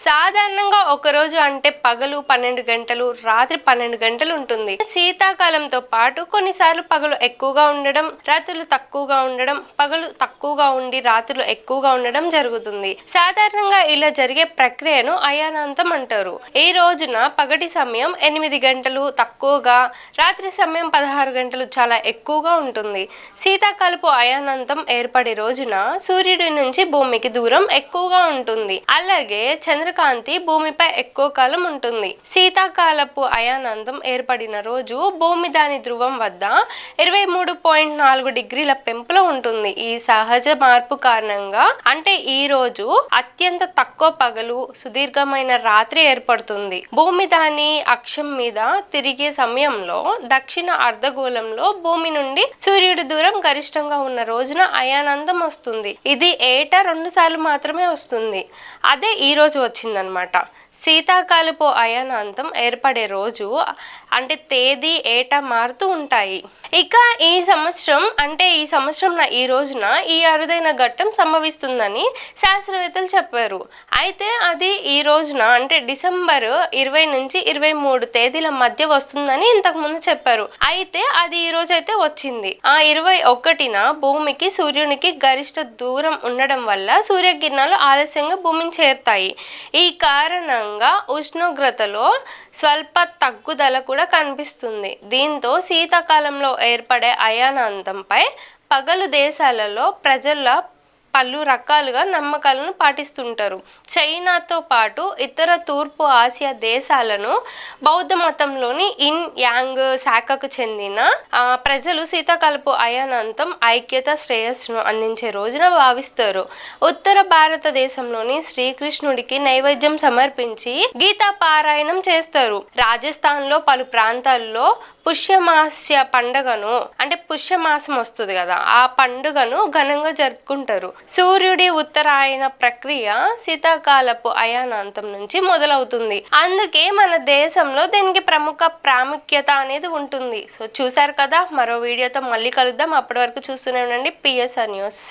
సాధారణంగా ఒకరోజు అంటే పగలు 12 గంటలు, రాత్రి 12 గంటలు ఉంటుంది. శీతాకాలంతో పాటు కొన్నిసార్లు పగలు ఎక్కువగా ఉండడం, రాత్రులు తక్కువగా ఉండడం, పగలు తక్కువగా ఉండి రాత్రులు ఎక్కువగా ఉండడం జరుగుతుంది. సాధారణంగా ఇలా జరిగే ప్రక్రియను అయానాంతం అంటారు. ఈ రోజున పగటి సమయం 8 గంటలు తక్కువగా, రాత్రి సమయం 16 గంటలు చాలా ఎక్కువగా ఉంటుంది. శీతాకాలపు అయానాంతం ఏర్పడే రోజున సూర్యుడి నుంచి భూమికి దూరం ఎక్కువగా ఉంటుంది. అలాగే చంద్రకాంతి భూమిపై ఎక్కువ కాలం ఉంటుంది. శీతాకాలపు అయానాంతం ఏర్పడిన రోజు భూమి దాని ధ్రువం వద్ద 23.4 డిగ్రీల పెంపులో ఉంటుంది. ఈ సహజ మార్పు కారణంగా అంటే ఈ రోజు అత్యంత తక్కువ పగలు, సుదీర్ఘమైన రాత్రి ఏర్పడుతుంది. భూమి దాని అక్షం మీద తిరిగే సమయంలో దక్షిణ అర్ధగోళంలో భూమి నుండి సూర్యుడి దూరం గరిష్టంగా ఉన్న రోజున అయానాంతం వస్తుంది. ఇది ఏటా 2 సార్లు మాత్రమే వస్తుంది. అదే ఈ రోజు వచ్చిందనమాట. శీతాకాలపు అయానాంతం ఏర్పడే రోజు అంటే తేదీ ఏటా మారుతూ ఉంటాయి. ఇక ఈ సంవత్సరం ఈ రోజున ఈ అరుదైన ఘట్టం సంభవిస్తుందని శాస్త్రవేత్తలు చెప్పారు. అయితే అది ఈ రోజున అంటే డిసెంబర్ 20 నుంచి 23 తేదీల మధ్య వస్తుందని ఇంతకు ముందు చెప్పారు. అయితే అది ఈ రోజు అయితే వచ్చింది. ఆ 21న భూమికి సూర్యునికి గరిష్ట దూరం ఉండడం వల్ల సూర్యకిరణాలు ఆలస్యంగా భూమిని చేరుతాయి. ఈ కారణంగా ఉష్ణోగ్రతలో స్వల్ప తగ్గుదల కూడా కనిపిస్తుంది. దీంతో శీతాకాలంలో ఏర్పడే అయానాంతంపై పగలు దేశాలలో ప్రజల పలు రకాలుగా నమ్మకాలను పాటిస్తుంటారు. చైనాతో పాటు ఇతర తూర్పు ఆసియా దేశాలను బౌద్ధ మతంలోని ఇన్ యాంగ్ శాఖకు చెందిన ప్రజలు శీతాకాలపు అయానాంతం ఐక్యత శ్రేయస్సును అందించే రోజున భావిస్తారు. ఉత్తర భారతదేశంలోని శ్రీకృష్ణుడికి నైవేద్యం సమర్పించి గీతా పారాయణం చేస్తారు. రాజస్థాన్లో పలు ప్రాంతాల్లో పుష్యమాస్య పండుగను అంటే పుష్యమాసం వస్తుంది కదా, ఆ పండుగను ఘనంగా జరుపుకుంటారు. సూర్యుడి ఉత్తరాయణ ప్రక్రియ శీతాకాలపు అయానాంతం నుంచి మొదలవుతుంది. అందుకే మన దేశంలో దీనికి ప్రముఖ ప్రాముఖ్యత అనేది ఉంటుంది. సో చూసారు కదా, మరో వీడియోతో మళ్ళీ కలుద్దాం. అప్పటి వరకు చూస్తూనే ఉండండి PSR న్యూస్.